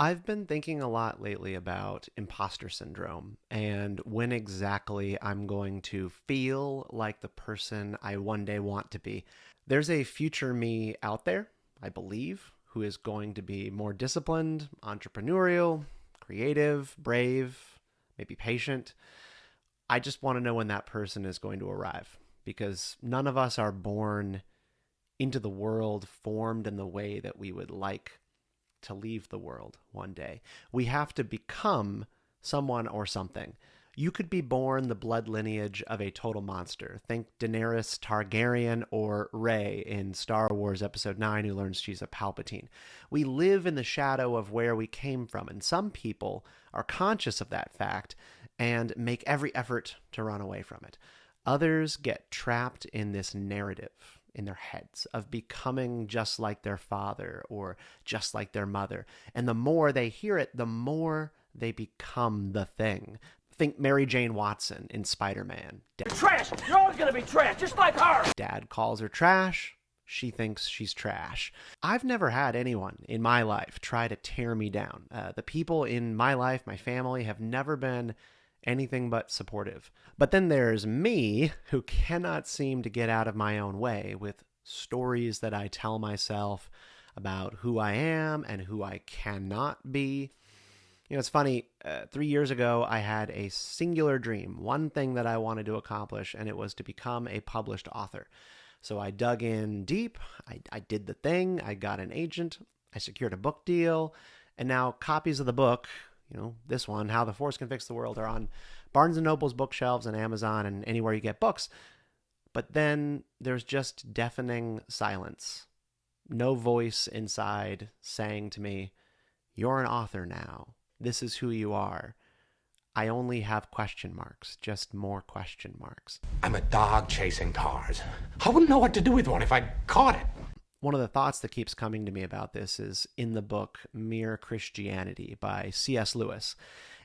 I've been thinking a lot lately about imposter syndrome and when exactly I'm going to feel like the person I one day want to be. There's a future me out there, I believe, who is going to be more disciplined, entrepreneurial, creative, brave, maybe patient. I just want to know when that person is going to arrive because none of us are born into the world formed in the way that we would like to leave the world one day. We have to become someone or something. You could be born the blood lineage of a total monster. Think Daenerys Targaryen or Rey in Star Wars Episode 9, who learns she's a Palpatine. We live in the shadow of where we came from, and some people are conscious of that fact and make every effort to run away from it. Others get trapped in this narrative in their heads of becoming just like their father or just like their mother. And the more they hear it, the more they become the thing. Think Mary Jane Watson in Spider-Man. Trash! You're always gonna be trash, just like her! Dad calls her trash. She thinks she's trash. I've never had anyone in my life try to tear me down. The people in my life, my family, have never been anything but supportive. But then there's me, who cannot seem to get out of my own way with stories that I tell myself about who I am and who I cannot be. You know, it's funny, 3 years ago, I had a singular dream, one thing that I wanted to accomplish, and it was to become a published author. So I dug in deep, I did the thing, I got an agent, I secured a book deal, and now copies of the book, this one, How the Force Can Fix the World, are on Barnes & Noble's bookshelves and Amazon and anywhere you get books. But then there's just deafening silence. No voice inside saying to me, "You're an author now. This is who you are." I only have question marks, just more question marks. I'm a dog chasing cars. I wouldn't know what to do with one if I caught it. One of the thoughts that keeps coming to me about this is in the book Mere Christianity by C.S. Lewis.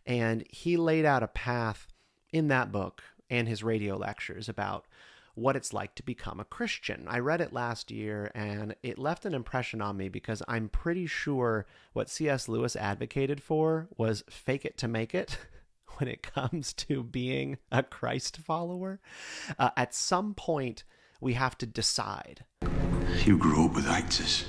And he laid out a path in that book and his radio lectures about what it's like to become a Christian. I read it last year and it left an impression on me because I'm pretty sure what C.S. Lewis advocated for was fake it to make it when it comes to being a Christ follower. At some point, we have to decide. You grew up with actors.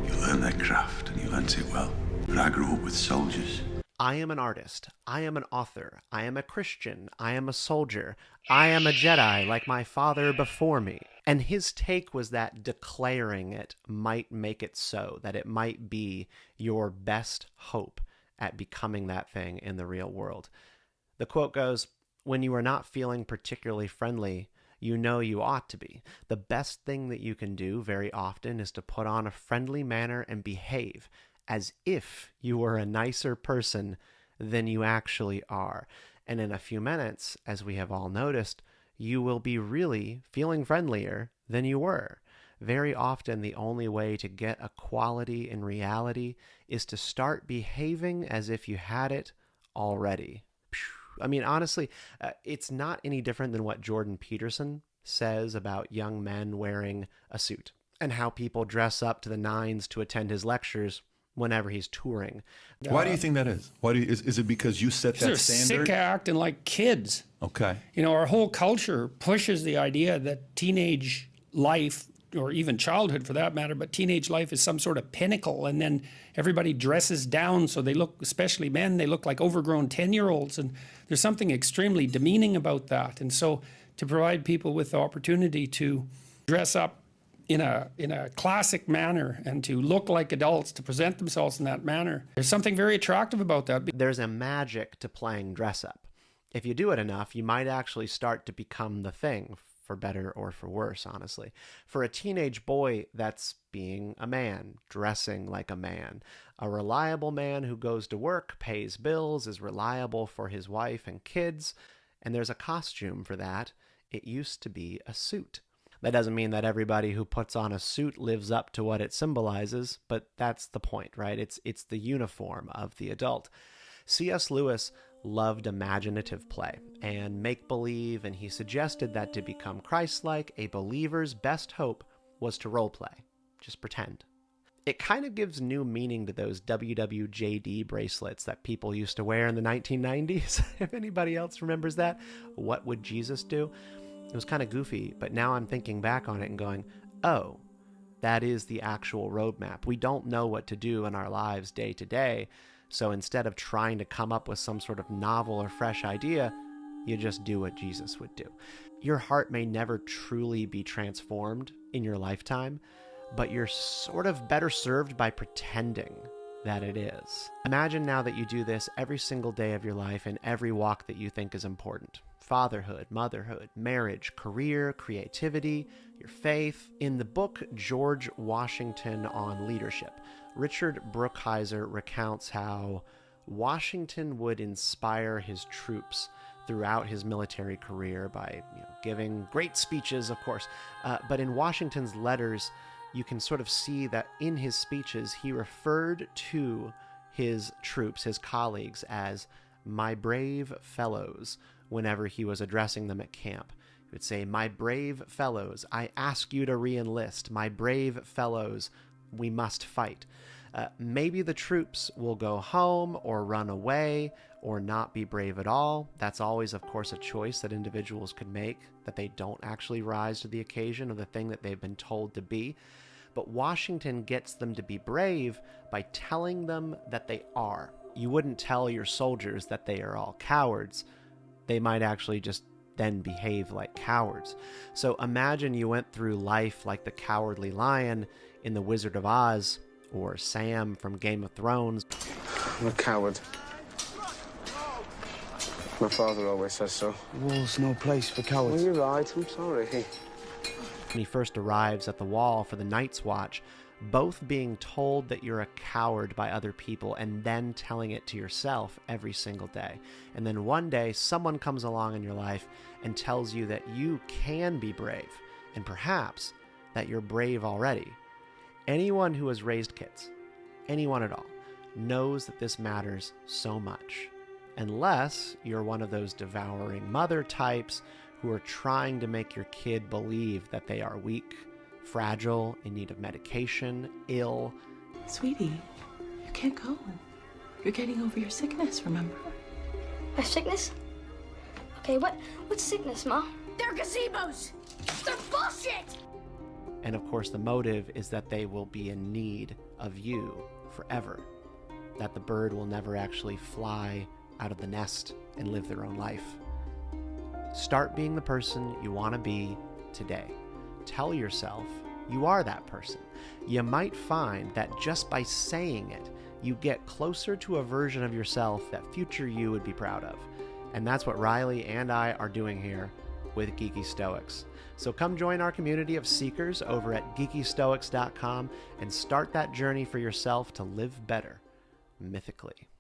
You learned their craft and you learnt it well. But I grew up with soldiers. I am an artist. I am an author. I am a Christian. I am a soldier. I am a Jedi like my father before me. And his take was that declaring it might make it so, that it might be your best hope at becoming that thing in the real world. The quote goes, "When you are not feeling particularly friendly, you know you ought to be. The best thing that you can do very often is to put on a friendly manner and behave as if you were a nicer person than you actually are. And in a few minutes, as we have all noticed, you will be really feeling friendlier than you were." Very often, the only way to get equality in reality is to start behaving as if you had it already. I mean, honestly, it's not any different than what Jordan Peterson says about young men wearing a suit and how people dress up to the nines to attend his lectures whenever he's touring. Why do you think that is? Is it because you set that They're standard? sick of acting like kids. Okay. Our whole culture pushes the idea that teenage life, or even childhood for that matter, but teenage life is some sort of pinnacle, and then everybody dresses down so they look, especially men, they look like overgrown 10-year-olds, and there's something extremely demeaning about that. And so to provide people with the opportunity to dress up in a classic manner and to look like adults, to present themselves in that manner, there's something very attractive about that. There's a magic to playing dress up. If you do it enough, you might actually start to become the thing, for better or for worse, honestly. For a teenage boy, that's being a man, dressing like a man. A reliable man who goes to work, pays bills, is reliable for his wife and kids, and there's a costume for that. It used to be a suit. That doesn't mean that everybody who puts on a suit lives up to what it symbolizes, but that's the point, right? It's the uniform of the adult. C.S. Lewis loved imaginative play and make-believe, and he suggested that to become Christ-like, a believer's best hope was to role-play. Just pretend. It kind of gives new meaning to those WWJD bracelets that people used to wear in the 1990s. If anybody else remembers that, what would Jesus do? It was kind of goofy, but now I'm thinking back on it and going, oh, that is the actual roadmap. We don't know what to do in our lives day to day, so instead of trying to come up with some sort of novel or fresh idea, you just do what Jesus would do. Your heart may never truly be transformed in your lifetime, but you're sort of better served by pretending that it is. Imagine now that you do this every single day of your life in every walk that you think is important. Fatherhood, motherhood, marriage, career, creativity, your faith. In the book George Washington on Leadership, Richard Brookhiser recounts how Washington would inspire his troops throughout his military career by giving great speeches, of course. But in Washington's letters, you can sort of see that in his speeches, he referred to his troops, his colleagues, as my brave fellows whenever he was addressing them at camp. He would say, my brave fellows, I ask you to re-enlist. My brave fellows, we must fight. Maybe the troops will go home or run away or not be brave at all. That's always, of course, a choice that individuals could make, that they don't actually rise to the occasion of the thing that they've been told to be. But Washington gets them to be brave by telling them that they are. You wouldn't tell your soldiers that they are all cowards. They might actually just then behave like cowards. So imagine you went through life like the Cowardly Lion in The Wizard of Oz, or Sam from Game of Thrones. I'm a coward. My father always says so. The wall's no place for cowards. Well, you're right, I'm sorry. When he first arrives at the wall for the Night's Watch, both being told that you're a coward by other people and then telling it to yourself every single day. And then one day, someone comes along in your life and tells you that you can be brave, and perhaps that you're brave already. Anyone who has raised kids, anyone at all, knows that this matters so much. Unless you're one of those devouring mother types who are trying to make your kid believe that they are weak, fragile, in need of medication, ill. Sweetie, you can't go. You're getting over your sickness, remember? My sickness? Okay, what's sickness, Ma? They're gazebos! They're bullshit! And of course, the motive is that they will be in need of you forever. That the bird will never actually fly out of the nest and live their own life. Start being the person you want to be today. Tell yourself you are that person. You might find that just by saying it, you get closer to a version of yourself that future you would be proud of. And that's what Riley and I are doing here with Geeky Stoics. So come join our community of seekers over at geekystoics.com and start that journey for yourself to live better, mythically.